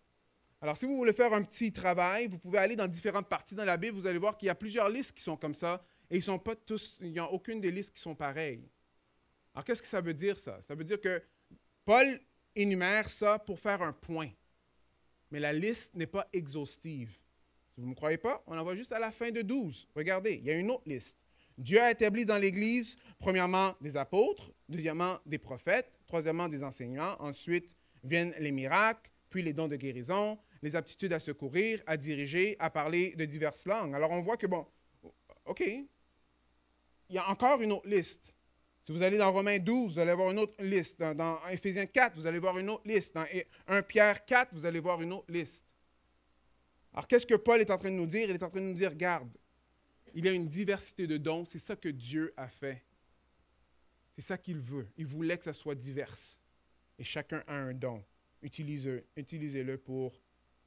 Alors, si vous voulez faire un petit travail, vous pouvez aller dans différentes parties dans la Bible, vous allez voir qu'il y a plusieurs listes qui sont comme ça, et il n'y a aucune des listes qui sont pareilles. Alors, qu'est-ce que ça veut dire, ça? Ça veut dire que Paul énumère ça pour faire un point. Mais la liste n'est pas exhaustive. Si vous ne me croyez pas, on en va juste à la fin de 12. Regardez, il y a une autre liste. Dieu a établi dans l'Église, premièrement, des apôtres, deuxièmement, des prophètes, troisièmement, des enseignants, ensuite viennent les miracles, puis les dons de guérison, les aptitudes à secourir, à diriger, à parler de diverses langues. Alors on voit que, bon, OK, il y a encore une autre liste. Si vous allez dans Romains 12, vous allez voir une autre liste. Dans Éphésiens 4, vous allez voir une autre liste. Dans 1 Pierre 4, vous allez voir une autre liste. Alors, qu'est-ce que Paul est en train de nous dire? Il est en train de nous dire, regarde, il y a une diversité de dons. C'est ça que Dieu a fait. C'est ça qu'il veut. Il voulait que ça soit divers. Et chacun a un don. Utilisez-le pour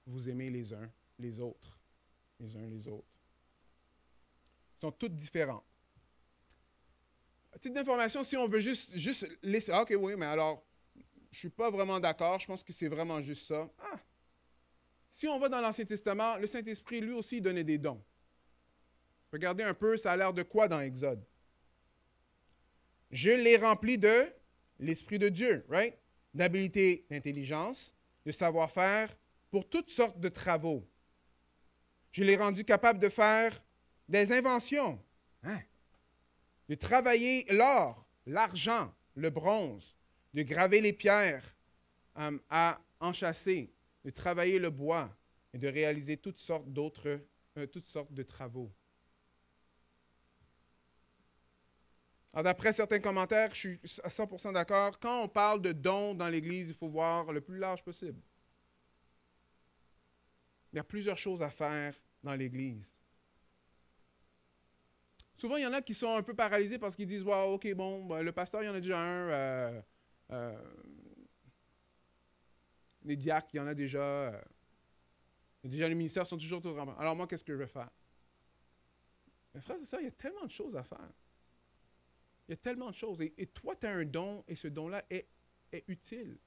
vous aimer les uns les autres. Les uns les autres. Ils sont toutes différentes. À titre d'information, si on veut juste laisser... Ah, OK, oui, mais alors, je ne suis pas vraiment d'accord. Je pense que c'est vraiment juste ça. Ah! Si on va dans l'Ancien Testament, le Saint-Esprit, lui aussi, donnait des dons. Regardez un peu, ça a l'air de quoi dans Exode? Je l'ai rempli de l'Esprit de Dieu, right? D'habileté, d'intelligence, de savoir-faire pour toutes sortes de travaux. Je l'ai rendu capable de faire des inventions, hein, de travailler l'or, l'argent, le bronze, de graver les pierres à enchâsser, de travailler le bois et de réaliser toutes sortes de travaux. Alors, d'après certains commentaires, je suis à 100% d'accord. Quand on parle de dons dans l'Église, il faut voir le plus large possible. Il y a plusieurs choses à faire dans l'Église. Souvent, il y en a qui sont un peu paralysés parce qu'ils disent wow, OK, bon, ben, le pasteur, il y en a déjà un. Les diacres, il y en a déjà. Déjà, les ministères sont toujours tout remplis. Alors, moi, qu'est-ce que je vais faire? Mais frère, c'est ça, il y a tellement de choses à faire. Il y a tellement de choses. Et toi, tu as un don, et ce don-là est utile.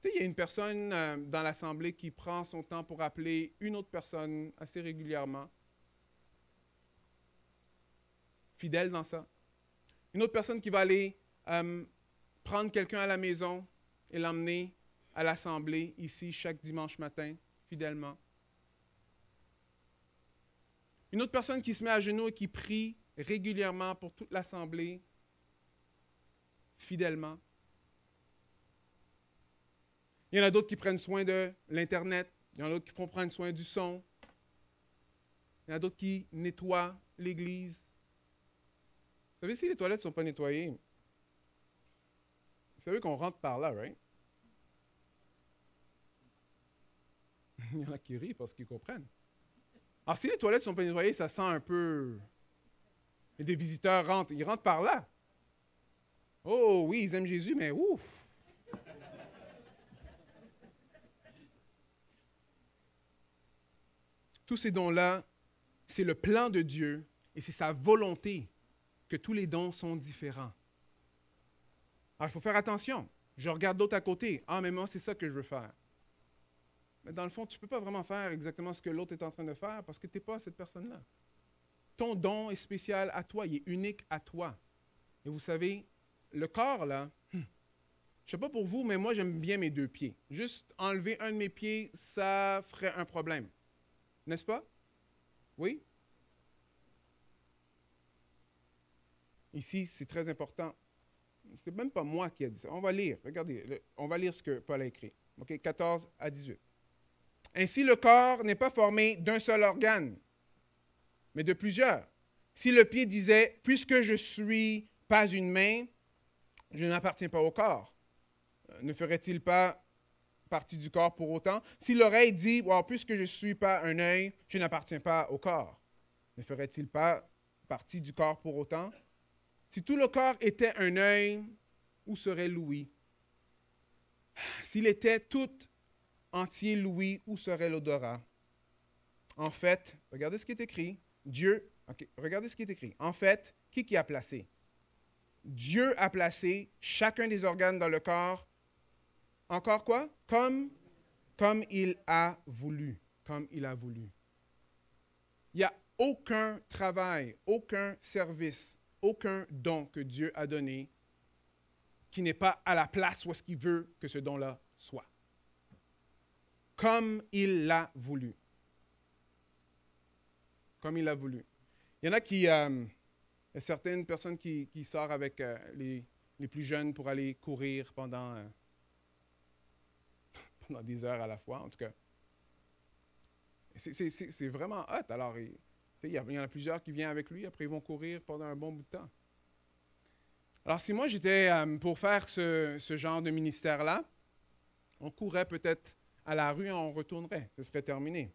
Tu sais, il y a une personne dans l'Assemblée qui prend son temps pour appeler une autre personne assez régulièrement. Fidèle dans ça. Une autre personne qui va aller prendre quelqu'un à la maison et l'emmener à l'Assemblée, ici, chaque dimanche matin, fidèlement. Une autre personne qui se met à genoux et qui prie régulièrement pour toute l'Assemblée, fidèlement. Il y en a d'autres qui prennent soin de l'Internet. Il y en a d'autres qui font prendre soin du son. Il y en a d'autres qui nettoient l'Église. Vous savez, si les toilettes ne sont pas nettoyées, vous savez qu'on rentre par là, right? Il y en a qui rient parce qu'ils comprennent. Alors, si les toilettes ne sont pas nettoyées, ça sent un peu... Et des visiteurs rentrent, ils rentrent par là. Oh oui, ils aiment Jésus, mais ouf! Tous ces dons-là, c'est le plan de Dieu et c'est sa volonté que tous les dons sont différents. Alors, il faut faire attention. Je regarde d'autres à côté. Ah, mais moi, c'est ça que je veux faire. Mais dans le fond, tu ne peux pas vraiment faire exactement ce que l'autre est en train de faire parce que tu n'es pas cette personne-là. Ton don est spécial à toi, il est unique à toi. Et vous savez, le corps, là, je ne sais pas pour vous, mais moi, j'aime bien mes deux pieds. Juste enlever un de mes pieds, ça ferait un problème. N'est-ce pas? Oui? Ici, c'est très important. C'est même pas moi qui ai dit ça. On va lire. Regardez, on va lire ce que Paul a écrit. OK, 14 à 18. Ainsi, le corps n'est pas formé d'un seul organe, mais de plusieurs. Si le pied disait, puisque je ne suis pas une main, je n'appartiens pas au corps, ne ferait-il pas partie du corps pour autant? Si l'oreille dit, wow, puisque je ne suis pas un œil, je n'appartiens pas au corps, ne ferait-il pas partie du corps pour autant? Si tout le corps était un œil, où serait l'ouïe? S'il était tout entier l'ouïe, où serait l'odorat? En fait, regardez ce qui est écrit. Regardez ce qui est écrit. En fait, qui a placé? Dieu a placé chacun des organes dans le corps. Encore quoi? Comme il a voulu. Comme il a voulu. Il n'y a aucun travail, aucun service, aucun don que Dieu a donné qui n'est pas à la place où est-ce qu'il veut que ce don-là soit. Comme il l'a voulu. Comme il l'a voulu. Il y en a qui... il y a certaines personnes qui sortent avec les plus jeunes pour aller courir pendant des heures à la fois, en tout cas. C'est vraiment hot. Alors, il y en a plusieurs qui viennent avec lui, après ils vont courir pendant un bon bout de temps. Alors, si moi j'étais pour faire ce genre de ministère-là, on courrait peut-être à la rue et on retournerait. Ce serait terminé.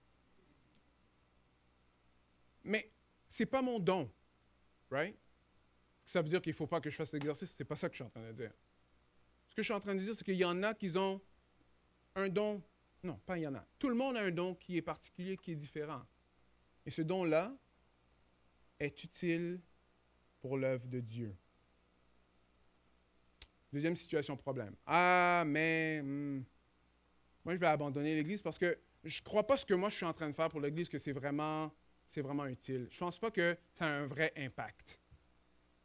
Mais ce n'est pas mon don. Right? Ça veut dire qu'il ne faut pas que je fasse l'exercice. Ce n'est pas ça que je suis en train de dire. Ce que je suis en train de dire, c'est qu'il y en a qui ont un don. Non, pas il y en a. Tout le monde a un don qui est particulier, qui est différent. Et ce don-là est utile pour l'œuvre de Dieu. Deuxième situation, problème. Ah, mais moi, je vais abandonner l'Église parce que je ne crois pas ce que moi, je suis en train de faire pour l'Église, que c'est vraiment utile. Je ne pense pas que ça a un vrai impact.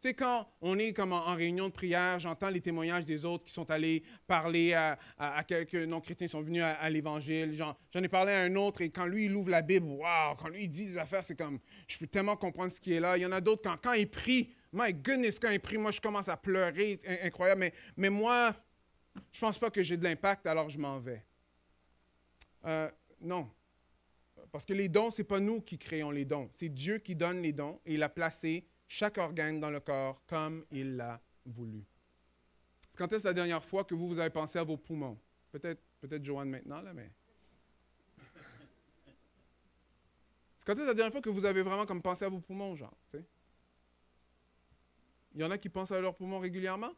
Tu sais, quand on est comme en réunion de prière, j'entends les témoignages des autres qui sont allés parler à quelques non-chrétiens qui sont venus à l'Évangile. J'en ai parlé à un autre et quand lui, il ouvre la Bible, waouh, quand lui, il dit des affaires, c'est comme, je peux tellement comprendre ce qui est là. Il y en a d'autres, quand il prie, my goodness, quand il prie, moi, je commence à pleurer, incroyable. Mais moi, je pense pas que j'ai de l'impact, alors je m'en vais. Non. Parce que les dons, ce n'est pas nous qui créons les dons. C'est Dieu qui donne les dons et il a placé chaque organe dans le corps comme il l'a voulu. Quand est-ce la dernière fois que vous avez pensé à vos poumons? Peut-être Joanne maintenant, là, mais... Quand est-ce la dernière fois que vous avez vraiment comme pensé à vos poumons, genre, tu sais? Il y en a qui pensent à leurs poumons régulièrement?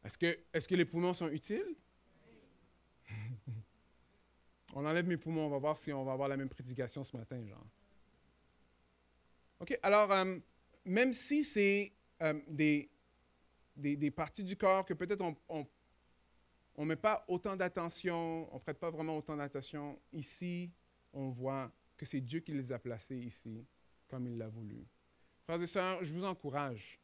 Est-ce que les poumons sont utiles? On enlève mes poumons, on va voir si on va avoir la même prédication ce matin, genre. OK, alors, même si c'est des parties du corps que peut-être on ne met pas autant d'attention, on ne prête pas vraiment autant d'attention, ici, on voit que c'est Dieu qui les a placés ici, comme il l'a voulu. Frères et sœurs, je vous encourage.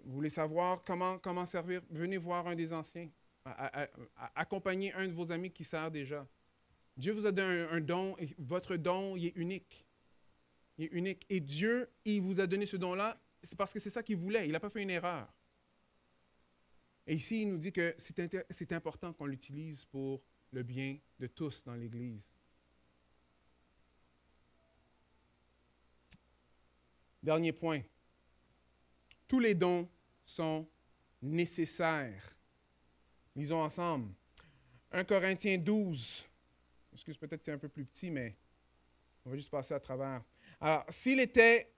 Vous voulez savoir comment servir? Venez voir un des anciens. Accompagnez un de vos amis qui sert déjà. Dieu vous a donné un don, et votre don, il est unique. Il est unique. Et Dieu, il vous a donné ce don-là, c'est parce que c'est ça qu'il voulait. Il n'a pas fait une erreur. Et ici, il nous dit que c'est important qu'on l'utilise pour le bien de tous dans l'Église. Dernier point. Tous les dons sont nécessaires. Lisons ensemble. 1 Corinthiens 12. Excuse, peut-être c'est un peu plus petit, mais on va juste passer à travers. Alors, s'il était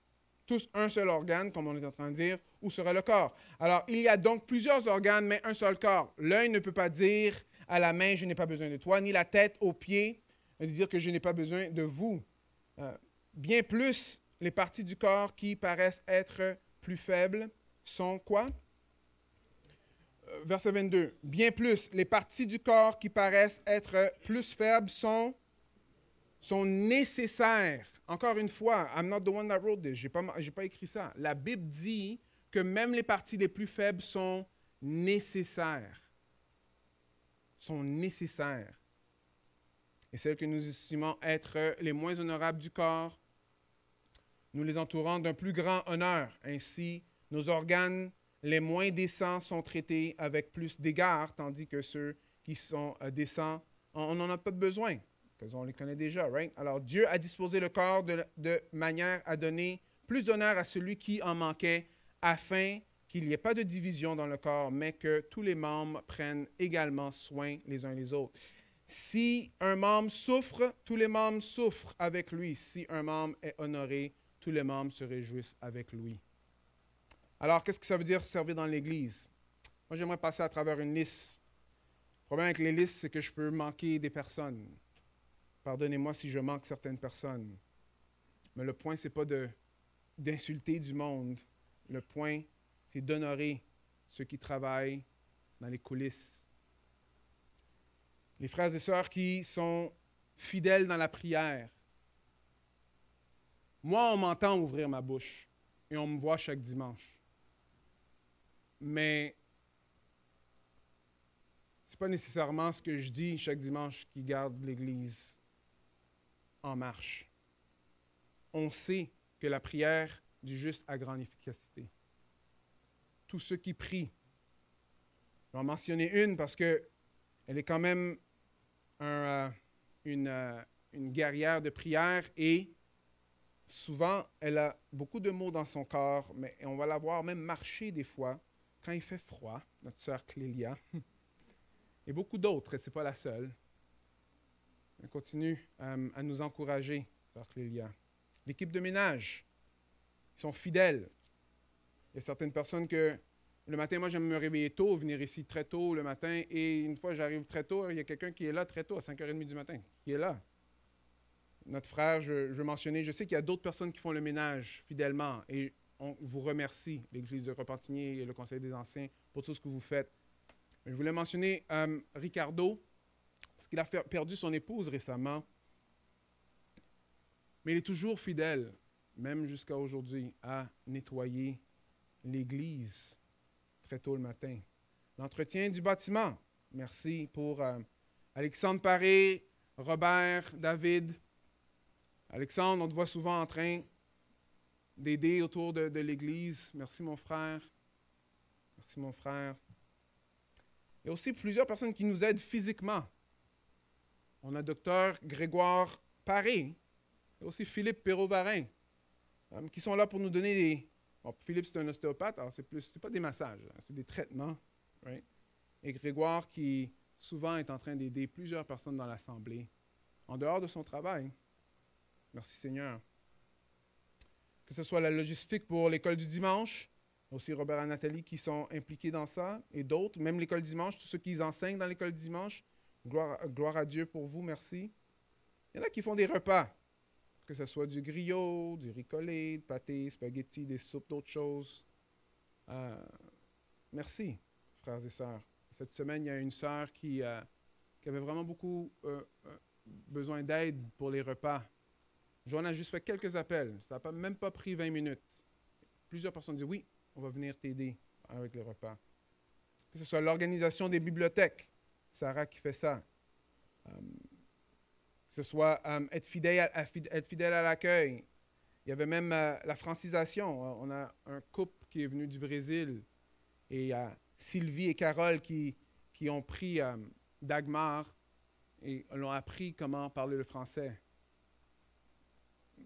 tous un seul organe, comme on est en train de dire, où serait le corps? Alors, il y a donc plusieurs organes, mais un seul corps. L'œil ne peut pas dire à la main, je n'ai pas besoin de toi, ni la tête aux pieds, dire que je n'ai pas besoin de vous. Bien plus, les parties du corps qui paraissent être plus faibles sont quoi? Verset 22. Bien plus, les parties du corps qui paraissent être plus faibles sont nécessaires. Encore une fois, I'm not the one that wrote this. J'ai pas écrit ça. La Bible dit que même les parties les plus faibles sont nécessaires. Sont nécessaires. Et celles que nous estimons être les moins honorables du corps, nous les entourons d'un plus grand honneur. Ainsi, nos organes les moins décents sont traités avec plus d'égard, tandis que ceux qui sont décents, on n'en a pas besoin. Parce qu'on les connaît déjà, right? Alors, Dieu a disposé le corps de manière à donner plus d'honneur à celui qui en manquait, afin qu'il n'y ait pas de division dans le corps, mais que tous les membres prennent également soin les uns les autres. Si un membre souffre, tous les membres souffrent avec lui. Si un membre est honoré, tous les membres se réjouissent avec lui. Alors, qu'est-ce que ça veut dire servir dans l'Église? Moi, j'aimerais passer à travers une liste. Le problème avec les listes, c'est que je peux manquer des personnes. Pardonnez-moi si je manque certaines personnes. Mais le point, ce n'est pas d'insulter du monde. Le point, c'est d'honorer ceux qui travaillent dans les coulisses. Les frères et sœurs qui sont fidèles dans la prière. Moi, on m'entend ouvrir ma bouche et on me voit chaque dimanche. Mais ce n'est pas nécessairement ce que je dis chaque dimanche qui garde l'Église en marche. On sait que la prière du juste a grande efficacité. Tous ceux qui prient, je vais en mentionner une parce qu'elle est quand même une guerrière de prière et souvent, elle a beaucoup de mots dans son corps, mais on va la voir même marcher des fois quand il fait froid, notre sœur Clélia. Et beaucoup d'autres, ce n'est pas la seule. Elle continue à nous encourager, sœur Clélia. L'équipe de ménage, ils sont fidèles. Il y a certaines personnes que le matin, moi j'aime me réveiller tôt, venir ici très tôt le matin, et une fois j'arrive très tôt, il y a quelqu'un qui est là très tôt, à 5h30 du matin, qui est là. Notre frère, je veux mentionner, je sais qu'il y a d'autres personnes qui font le ménage fidèlement, et on vous remercie, l'Église de Repentigny et le Conseil des Anciens, pour tout ce que vous faites. Je voulais mentionner Ricardo, parce qu'il a perdu son épouse récemment, mais il est toujours fidèle. même jusqu'à aujourd'hui, à nettoyer l'église très tôt le matin. L'entretien du bâtiment. Merci pour Alexandre Paré, Robert, David. Alexandre, on te voit souvent en train d'aider autour de l'église. Merci mon frère. Merci mon frère. Il y a aussi plusieurs personnes qui nous aident physiquement. On a Dr Grégoire Paré. Il y a aussi Philippe Perrault-Varin, qui sont là pour nous donner des... Bon, Philippe, c'est un ostéopathe, alors c'est pas des massages, hein, c'est des traitements. Right? Et Grégoire, qui souvent est en train d'aider plusieurs personnes dans l'Assemblée, en dehors de son travail. Merci Seigneur. Que ce soit la logistique pour l'école du dimanche, aussi Robert et Nathalie qui sont impliqués dans ça, et d'autres, même l'école du dimanche, tous ceux qui enseignent dans l'école du dimanche, gloire à Dieu pour vous, merci. Il y en a qui font des repas, que ce soit du griot, du ricolé, du pâté, spaghetti, des soupes, d'autres choses. Merci, frères et sœurs. Cette semaine, il y a une sœur qui avait vraiment beaucoup besoin d'aide pour les repas. Joanne a juste fait quelques appels. Ça n'a même pas pris 20 minutes. Plusieurs personnes disent, oui, on va venir t'aider avec les repas. Que ce soit l'organisation des bibliothèques, Sarah qui fait ça. Que ce soit être fidèle à l'accueil. Il y avait même la francisation. On a un couple qui est venu du Brésil et Sylvie et Carole qui ont pris Dagmar et l'ont appris comment parler le français.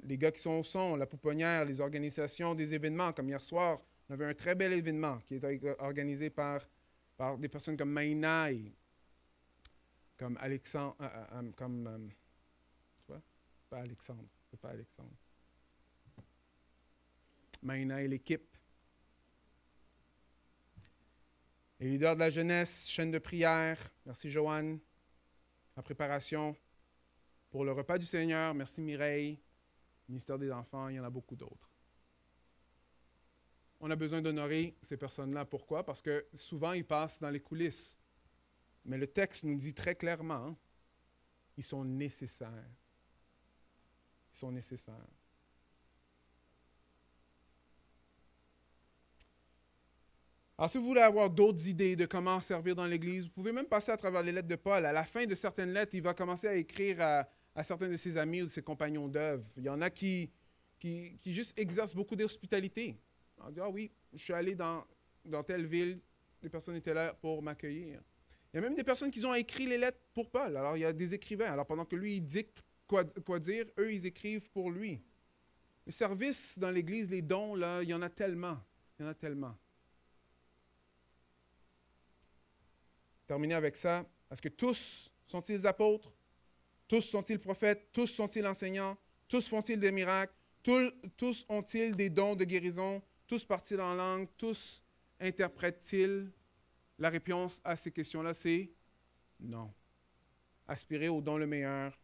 Les gars qui sont au son, la pouponnière, les organisations des événements, comme hier soir, on avait un très bel événement qui est organisé par des personnes comme Maïnaï, comme Alexandre, tu vois? Pas Alexandre, c'est pas Alexandre. Maïnaï et l'équipe. Les leaders de la jeunesse, chaîne de prière, merci Joanne. En préparation pour le repas du Seigneur, merci Mireille. Ministère des enfants, il y en a beaucoup d'autres. On a besoin d'honorer ces personnes-là. Pourquoi? Parce que souvent, ils passent dans les coulisses. Mais le texte nous dit très clairement, hein, ils sont nécessaires. Ils sont nécessaires. Alors, si vous voulez avoir d'autres idées de comment servir dans l'Église, vous pouvez même passer à travers les lettres de Paul. À la fin de certaines lettres, il va commencer à écrire à certains de ses amis ou de ses compagnons d'œuvre. Il y en a qui juste exercent beaucoup d'hospitalité. On dit, ah oui, je suis allé dans telle ville, des personnes étaient là pour m'accueillir. Il y a même des personnes qui ont écrit les lettres pour Paul. Alors, il y a des écrivains. Alors, pendant que lui, il dicte quoi dire, eux, ils écrivent pour lui. Le service dans l'Église, les dons, là, il y en a tellement. Il y en a tellement. Terminer avec ça. Est-ce que tous sont-ils apôtres? Tous sont-ils prophètes? Tous sont-ils enseignants? Tous font-ils des miracles? Tous ont-ils des dons de guérison? Tous parlent en langue? Tous interprètent-ils? La réponse à ces questions-là, c'est non. Aspirez au don le meilleur.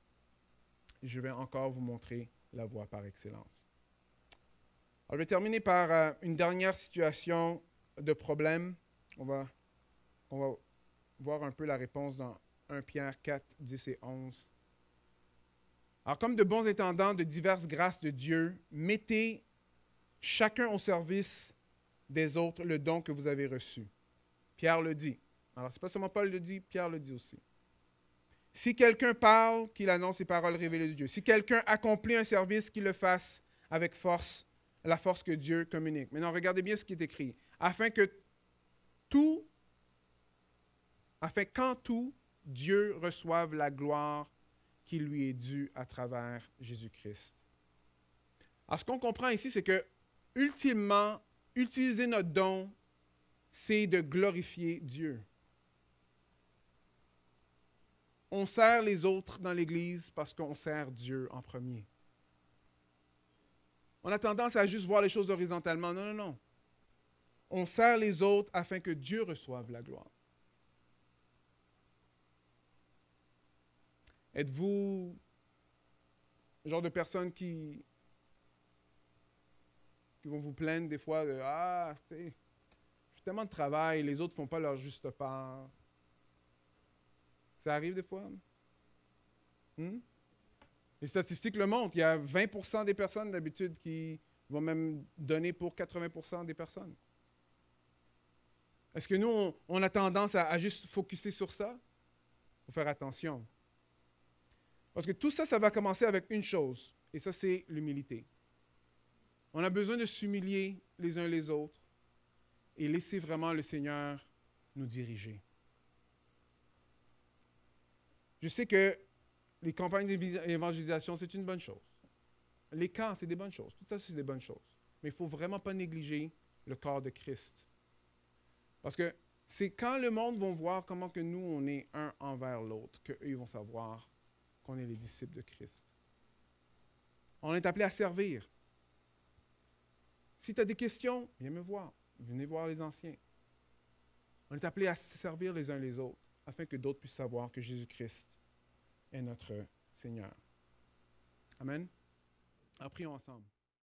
Je vais encore vous montrer la voie par excellence. Alors, je vais terminer par une dernière situation de problème. On va voir un peu la réponse dans 1 Pierre 4, 10 et 11. Alors, comme de bons intendants de diverses grâces de Dieu, mettez chacun au service des autres le don que vous avez reçu. Pierre le dit. Alors, ce n'est pas seulement Paul le dit, Pierre le dit aussi. Si quelqu'un parle, qu'il annonce les paroles révélées de Dieu. Si quelqu'un accomplit un service, qu'il le fasse avec force, la force que Dieu communique. Maintenant, regardez bien ce qui est écrit. Afin qu'en tout, Dieu reçoive la gloire qui lui est due à travers Jésus-Christ. Alors, ce qu'on comprend ici, c'est que, ultimement, utiliser notre don, c'est de glorifier Dieu. On sert les autres dans l'Église parce qu'on sert Dieu en premier. On a tendance à juste voir les choses horizontalement. Non, non, non. On sert les autres afin que Dieu reçoive la gloire. Êtes-vous le genre de personnes qui vont vous plaindre des fois de « Ah, tu sais, j'ai tellement de travail, les autres ne font pas leur juste part. » Ça arrive des fois? Les Les statistiques le montrent. Il y a 20% des personnes d'habitude qui vont même donner pour 80% des personnes. Est-ce que nous, on a tendance à juste focuser sur ça? Il faut faire attention. Parce que tout ça, ça va commencer avec une chose, et ça, c'est l'humilité. On a besoin de s'humilier les uns les autres et laisser vraiment le Seigneur nous diriger. Je sais que les campagnes d'évangélisation, c'est une bonne chose. Les camps, c'est des bonnes choses. Tout ça, c'est des bonnes choses. Mais il ne faut vraiment pas négliger le corps de Christ. Parce que c'est quand le monde va voir comment que nous, on est un envers l'autre, qu'eux, ils vont savoir qu'on est les disciples de Christ. On est appelé à servir. Si tu as des questions, viens me voir. Venez voir les anciens. On est appelé à se servir les uns les autres, afin que d'autres puissent savoir que Jésus-Christ est notre Seigneur. Amen. Alors prions ensemble.